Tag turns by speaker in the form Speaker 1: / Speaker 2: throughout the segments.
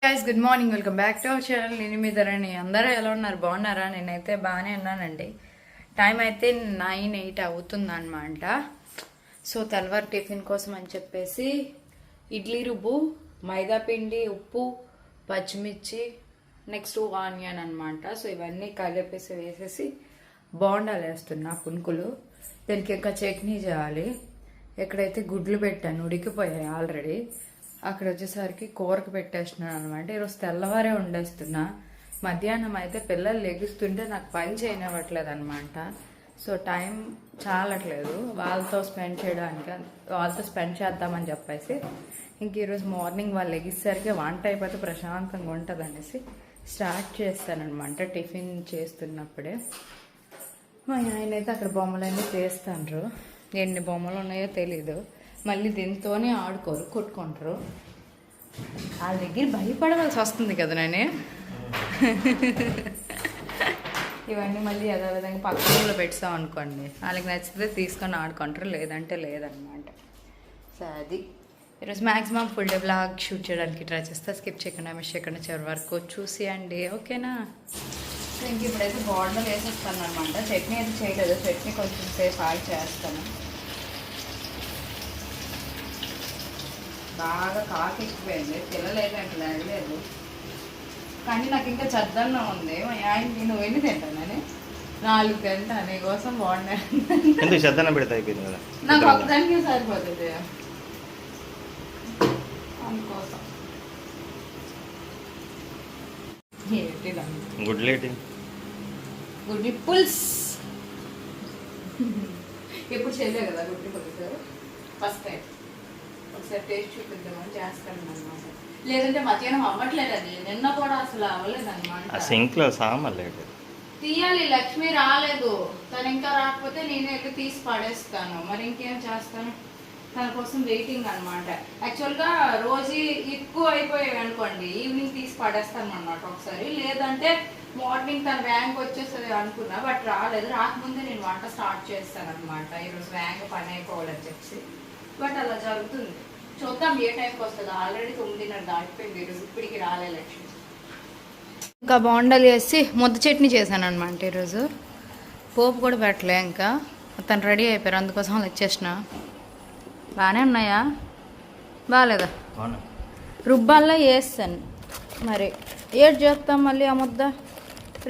Speaker 1: Guys good morning, welcome back to our channel. నేను మీ ధరణి. అందరూ ఎలా ఉన్నారు? బాగున్నారా? నేనైతే బాగానే ఉన్నానండి. టైం అయితే 9-8 అవుతుంది అనమాట. సో తెల్లవారు టిఫిన్ కోసం అని చెప్పేసి ఇడ్లీ రుబ్బు, మైదా పిండి, ఉప్పు, పచ్చిమిర్చి, నెక్స్ట్ ఆనియన్ అనమాట. సో ఇవన్నీ కలిపేసి వేసేసి బోండాలు వేస్తున్నా పునుకులు. దీనికి ఇంకా చట్నీ చేయాలి. ఎక్కడైతే గుడ్లు పెట్టాను ఉడికిపోయాయి ఆల్రెడీ. అక్కడ వచ్చేసరికి కూరకు పెట్టేస్తున్నాను అనమాట. ఈరోజు తెల్లవారే వండేస్తున్నా. మధ్యాహ్నం అయితే పిల్లలు లెగుస్తుంటే నాకు పని చేయనివ్వట్లేదు అనమాట. సో టైం చాలట్లేదు వాళ్ళతో స్పెండ్ చేయడానికి, వాళ్ళతో స్పెండ్ చేద్దామని చెప్పేసి ఇంక ఈరోజు మార్నింగ్ వాళ్ళు లెగిసేసరికి వంట అయిపోతే ప్రశాంతంగా ఉంటుంది అనేసి స్టార్ట్ చేస్తానమాట. టిఫిన్ చేస్తున్నప్పుడే మా ఆయన అయితే అక్కడ బొమ్మలన్నీ చేస్తాండ్రు. ఎన్ని బొమ్మలు ఉన్నాయో తెలీదు. మళ్ళీ దీంతోనే ఆడుకోరు, కొట్టుకుంటారు. వాళ్ళ దగ్గర భయపడవలసి వస్తుంది కదా నేనే. ఇవన్నీ మళ్ళీ యథావిధంగా పక్క రూమ్లో పెట్టాం అనుకోండి, వాళ్ళకి నచ్చితే తీసుకొని ఆడుకుంటారు, లేదంటే లేదనమాట. సో అది ఈరోజు maximum full day blog shoot చేయడానికి ట్రై చేస్తా. స్కిప్ చేయకుండా మిస్ చేయకుండా చివరి వరకు చూసి అండి, ఓకేనా? సో ఇంక ఇప్పుడైతే బోర్డర్ వేసేస్తాను అనమాట. చట్నీ అయితే చేయలేదు, చట్నీ కొంచెం సేపు ఆగి చేస్తాను. బాగా కాకి ఎక్కిపోయింది, పిల్లలేదంటే లేదు. కానీ నాకు ఇంకా చద్దన్నం ఉంది. మా ఆయనకి నువ్వు ఎన్ని తింటానని 4 తింటా, నీ కోసం బాగున్నాయి.
Speaker 2: చద్దన్నం పెడితే అయిపోయింది కదా,
Speaker 1: నాకు ఒక్కదానికే సరిపోతుంది అందుకోసం. గుడ్డి పుల్స్ ఎప్పుడు చేయలే కదా గుడ్డి పులుసు, ఫస్ట్ టైం. ఒకసారి టేస్ట్ చూపిద్దామని చేస్తాను అనమాట. లేదంటే మధ్యాహ్నం అవ్వట్లేదు, అది నిన్న కూడా అసలు అవ్వలేదు అనమాట.
Speaker 2: సింక్ లో సామాన్లు
Speaker 1: తీయాలి. లక్ష్మి రాలేదు, తను ఇంకా రాకపోతే నేను వెళ్ళి తీసి పడేస్తాను. మరి ఇంకేం చేస్తాను, తన కోసం వెయిటింగ్ అనమాట. యాక్చువల్గా రోజు ఎక్కువ అయిపోయాయి అనుకోండి, ఈవినింగ్ తీసి పడేస్తాను అనమాట ఒకసారి. లేదంటే మార్నింగ్ తన ర్యాంక్ వచ్చేస్తుంది అనుకున్నా, బట్ రాలేదు. రాకముందే నేను వంట స్టార్ట్ చేస్తాను అనమాట. ఈరోజు ర్యాంక్ పని అయిపోవాలని చెప్పి, బట్ అలా జరుగుతుంది. చూద్దాం ఏ టైంకి వస్తుంది. ఆల్రెడీ 9:30 దాటిపోయింది. ఈరోజు ఇప్పటికి రాలే లక్ష్మి. ఇంకా బోండాలు వేసి ముద్ద చట్నీ చేశాను అనమాట. ఈరోజు పోపు కూడా పెట్టలే, ఇంకా తను రెడీ అయిపోయారు, అందుకోసం అలా ఇచ్చేసిన. బాగానే ఉన్నాయా? బాగాలేదా? రుబ్బాల్లో వేస్తాను. మరి ఏడు చేస్తాం మళ్ళీ ఆ ముద్ద,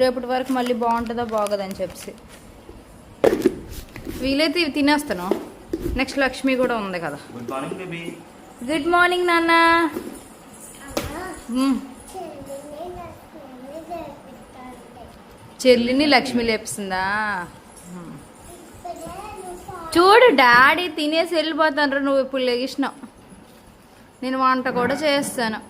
Speaker 1: రేపటి వరకు మళ్ళీ బాగుంటుందా బాగోదని చెప్పి. వీలైతే ఇవి తినేస్తాను. నెక్స్ట్ లక్ష్మి కూడా ఉంది కదా. గుడ్ మార్నింగ్ నాన్న. చెల్లిని లక్ష్మి లేపుస్తుందా? చూడు డాడీ తినేసి వెళ్ళిపోతాను, నువ్వు ఇప్పుడు లెగిసినావు. నేను వంట కూడా చేస్తాను.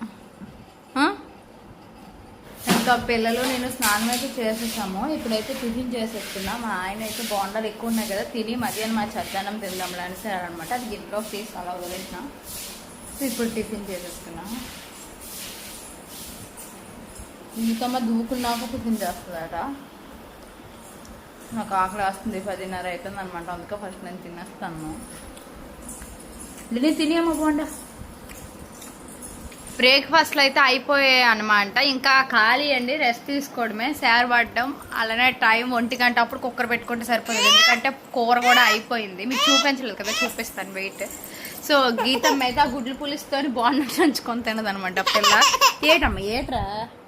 Speaker 1: ఇంకా పిల్లలు నేను స్నానం అయితే చేసేసాము. ఇప్పుడైతే టిఫిన్ చేసేస్తున్నా. మా ఆయన అయితే బోండాలు ఎక్కువ ఉన్నాయి కదా, తిని మధ్యాహ్నం మా చద్దన్నం తిందాంలే అని అనమాట. అది గిన్నెలోకి తీసి అలా వదిలేసిన. ఇప్పుడు టిఫిన్ చేసేస్తున్నా. ఇంకమ్మ దూకున్నాక టిఫిన్ చేస్తుందట. నాకు ఆకలి వస్తుంది, 10:30 అవుతుంది అనమాట. అందుకే ఫస్ట్ నేను తినేస్తాను. తినేమో బోండా. బ్రేక్ఫాస్ట్లు అయితే అయిపోయాయి అనమాట. ఇంకా ఖాళీ అండి, రెస్ట్ తీసుకోవడమే, సేర పడడం. అలానే టైం 1 గంట అప్పుడు కుక్కర్ పెట్టుకుంటే సరిపోతుంది, ఎందుకంటే కూర కూడా అయిపోయింది. మీకు చూపించలేదు కదా, చూపిస్తాను వెయిట్. సో గీతమ్మ అయితే ఆ గుడ్లు పులుసుతో బాగున్నా నంచుకొని తినదు అనమాట పిల్ల. ఏటమ్మా ఏట్రా,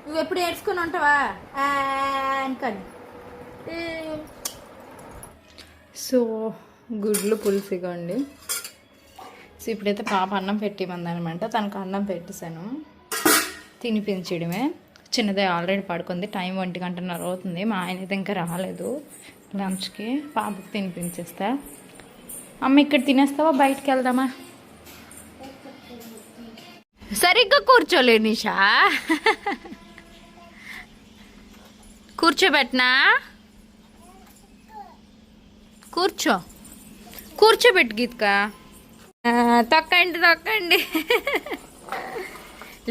Speaker 1: నువ్వు ఎప్పుడు ఏడ్చుకొని ఉంటావా అనుకోండి. సో గుడ్లు పులుసు ఇవ్వండి. సో ఇప్పుడైతే పాప అన్నం పెట్టిమందనమాట. తనకు అన్నం పెట్టేశాను, తినిపించడమే. చిన్నదే ఆల్రెడీ పడుకుంది. టైం 1:30 అవుతుంది. మా ఆయన అయితే ఇంకా రాలేదు లంచ్కి. పాపకు తినిపించేస్తా. అమ్మ ఇక్కడ తినేస్తావా, బయటికి వెళ్దామా? సరిగ్గా కూర్చోలే నిషా, కూర్చోబెట్టినా. కూర్చోబెట్టు గీత్కా. తొక్కండి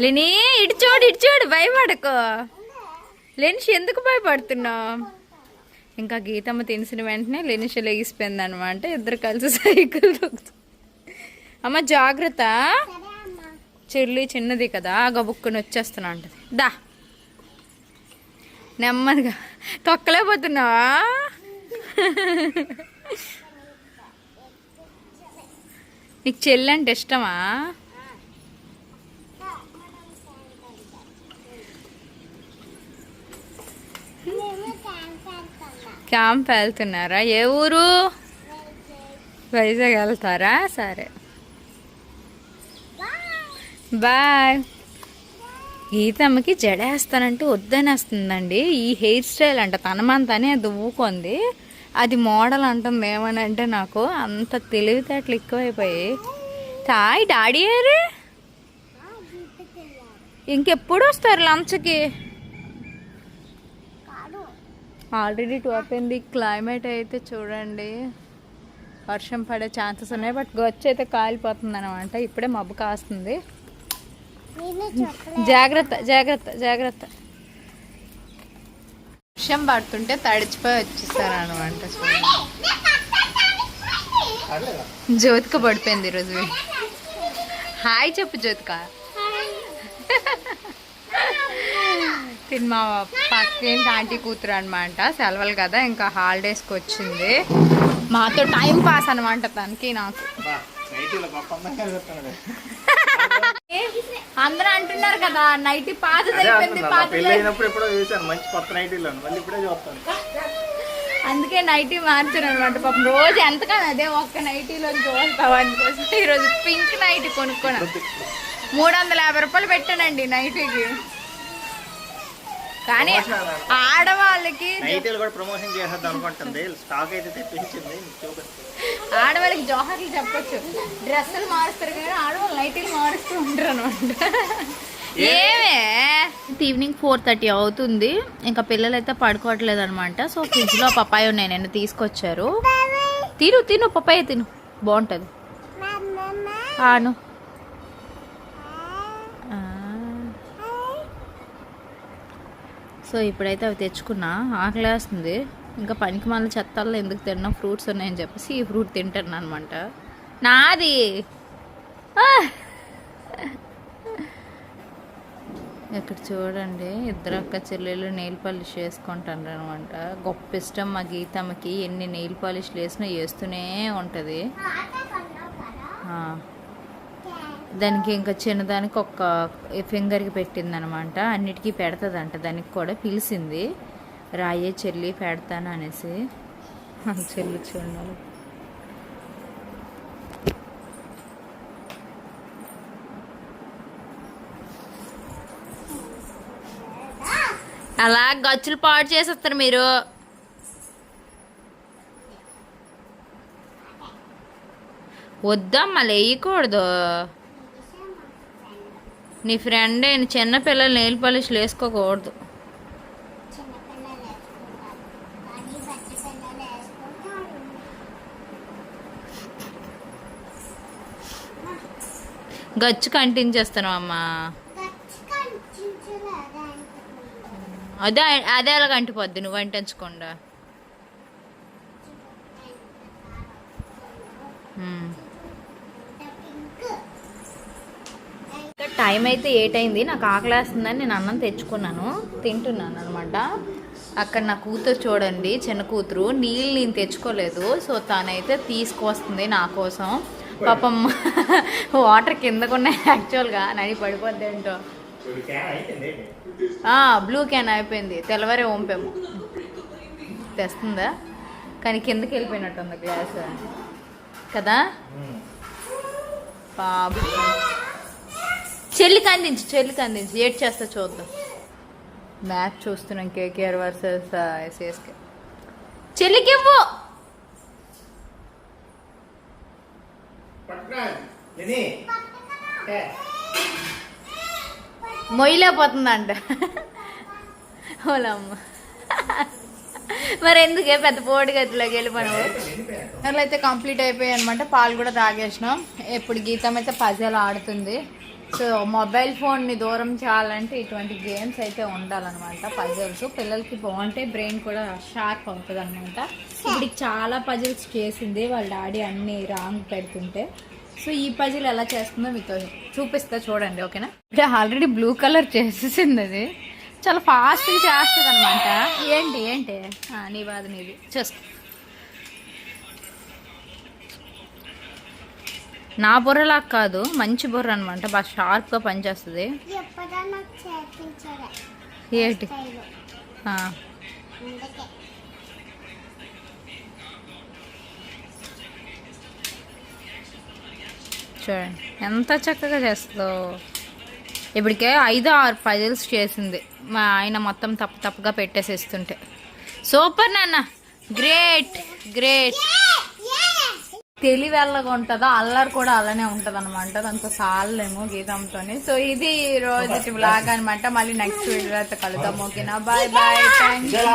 Speaker 1: లేని. ఇటు చూడు భయపడకు. లెనిష్ ఎందుకు భయపడుతున్నావు? ఇంకా గీతమ్మ తినిసిన వెంటనే లెనిష లెగిసిపోయింది అనమాట. ఇద్దరు కలిసి సైకిల్. అమ్మ జాగ్రత్త, చెల్లి చిన్నది కదా గబుక్కుని వచ్చేస్తున్నా అంటది. దా నెమ్మదిగా తొక్కలేకపోతున్నావా? నీకు చెల్లి అంటే ఇష్టమా? క్యాంప్ వెళ్తున్నారా? ఏ ఊరు? వైజాగ్ వెళ్తారా? సరే బాయ్. గీతమ్మకి జడేస్తానంటే వద్దనేస్తుందండి. ఈ హెయిర్ స్టైల్ అంట తనమంతానే దువ్వుకుంది. అది మోడల్ అంటుంది. ఏమని అంటే నాకు అంత తెలివితేటలు ఎక్కువైపోయి. తాయ్ డాడీ ఏరే ఇంకెప్పుడు వస్తారు లంచ్కి? ఆల్రెడీ 12 అయింది. క్లైమేట్ అయితే చూడండి వర్షం పడే ఛాన్సెస్ ఉన్నాయి. బట్ గొచ్చి అయితే కాలిపోతుంది అనమాట. ఇప్పుడే మబ్బు కాస్తుంది. జాగ్రత్త జాగ్రత్త జాగ్రత్త. వర్షం పడుతుంటే తడిచిపోయి వచ్చేసారు అనమాట. జ్యోతిక పడిపోయింది ఈరోజు. హాయ్ చెప్పు జ్యోతిక. తిని మా పక్కింటి ఆంటీ కూతురు అనమాట. సెలవులు కదా ఇంకా హాలిడేస్కి వచ్చింది. మాతో టైం పాస్ అనమాట తనకి నాకు. అందరూ అంటున్నారు కదా నైటీ పాతది అయిపోయింది. అందుకే నైటీ మార్చాను అనమాట. పాపం రోజు ఎంతకన్నా అదే ఒక్క నైటీలో చూస్తావు అందుకోసం ఈరోజు పింక్ నైటీ కొనుక్కోను. 350 రూపాయలు పెట్టానండి నైటీకి. కానీ ఆడవాళ్ళకి ఆడవాళ్ళకి జోహర్లు చెప్పొచ్చు. డ్రెస్సులు మారుస్తారు కానీ ఆడవాళ్ళు నైటీలు మారుస్తూ ఉంటారు అనమాట. ఏమే ఈవినింగ్ 4:30 అవుతుంది. ఇంకా పిల్లలు అయితే పడుకోవట్లేదు అనమాట. సో ఫ్రిడ్జ్ లో పప్పాయ ఉన్నాయి, నేను తీసుకొచ్చారు. తిను పప్పాయ తిను, బాగుంటది. ఆను సో ఇప్పుడైతే అవి తెచ్చుకున్నా. ఆకలేస్తుంది. ఇంకా పనికి మళ్ళీ చెత్తాల్లో ఎందుకు తిన్నా, ఫ్రూట్స్ ఉన్నాయని చెప్పేసి ఈ ఫ్రూట్ తింటాను అనమాట. నాది ఇక్కడ చూడండి ఇద్దరు అక్క చెల్లెళ్ళు నెయిల్ పాలిష్ వేసుకుంటారు అనమాట. గొప్ప ఇష్టం మా గీతమ్మకి. ఎన్ని నెయిల్ పాలిష్లు వేసినా వేస్తూనే ఉంటుంది. దానికి ఇంకా చిన్నదానికి ఒక్క ఫింగర్కి పెట్టింది అనమాట. అన్నిటికీ పెడతాదంట. దానికి కూడా పిలిచింది, రాయే చెల్లి పెడతాను అనేసి. చెల్లి చూడాలి. అలా గచ్చులు పాడు చేసేస్తారు మీరు. వద్దమ్మా వేయకూడదు. నీ ఫ్రెండ్ చిన్నపిల్లలు నెయిల్ పాలిష్లు వేసుకోకూడదు. గచ్చు కంటించేస్తాను అమ్మా. అదే అదే అలా కంటిపోద్ది నువ్వు అంటించకుండా. టైం అయితే 8 అయింది. నాకు ఆకలేస్తుందని నేను అన్నం తెచ్చుకున్నాను, తింటున్నాను అనమాట. అక్కడ నా కూతురు చూడండి, చిన్న కూతురు, నీళ్ళు నేను తెచ్చుకోలేదు. సో తనైతే తీసుకొస్తుంది నా కోసం. పాపం వాటర్ కిందకున్నాయి యాక్చువల్గా, నడి పడిపోద్ది ఏంటో. బ్లూ క్యాన్ అయిపోయింది, తెల్లవారే వంపాము. తెస్తుందా కానీ కిందకి వెళ్ళిపోయినట్టుంది గ్లాస్ కదా. బాబు చెల్లికి అందించి ఏడ్ చేస్తా చూద్దాం. మ్యాచ్ చూస్తున్నాం, కేకేఆర్ వర్సెస్ సిఎస్కే. చెల్లికి ఇవ్వు. మొయ్యలేకపోతుందంట ఓలమ్మ. మరి ఎందుకే పెద్ద పోటీ గదిలోకి వెళ్ళిపోయావు. అయితే కంప్లీట్ అయిపోయాయి అనమాట. పాలు కూడా తాగేసినాం. ఇప్పుడు గీతం అయితే పజిల్ ఆడుతుంది. సో మొబైల్ ఫోన్ని దూరం చేయాలంటే ఇటువంటి గేమ్స్ అయితే ఉండాలన్నమాట. పజిల్స్ పిల్లలకి బాగుంటాయి, బ్రెయిన్ కూడా షార్ప్ అవుతుంది అనమాట. ఇప్పుడు చాలా పజిల్స్ చేసింది వాళ్ళ డాడీ అన్ని రాంగ్ పెడుతుంటే. సో ఈ పజిల్ ఎలా చేస్తుందో మీతో చూపిస్తా చూడండి, ఓకేనా? అంటే ఆల్రెడీ బ్లూ కలర్ చేసేసింది అది, చాలా ఫాస్ట్గా చేస్తుంది అనమాట. ఏంటి ఏంటి నీ బాధ నీది, చేసుకో. నా బుర్రలా కాదు, మంచి బుర్ర అనమాట, బాగా షార్ప్గా పనిచేస్తుంది. ఏంటి చూడండి ఎంత చక్కగా చేస్తుందో. ఇప్పటికే 5-6 పజిల్స్ చేసింది మా ఆయన, మొత్తం తప్పుగా పెట్టేసేస్తుంటే. సూపర్ నాన్న, గ్రేట్ గ్రేట్. తెలివి ఎలాగా ఉంటుందో అల్లరి కూడా అలానే ఉంటుంది అనమాట, దాంతో సాలేమో గీతంతోని. సో ఇది రోజు బ్లాగ్ అనమాట. మళ్ళీ నెక్స్ట్ వీడియో అయితే కలుద్దాం, ఓకేనా? Bye bye, thank you.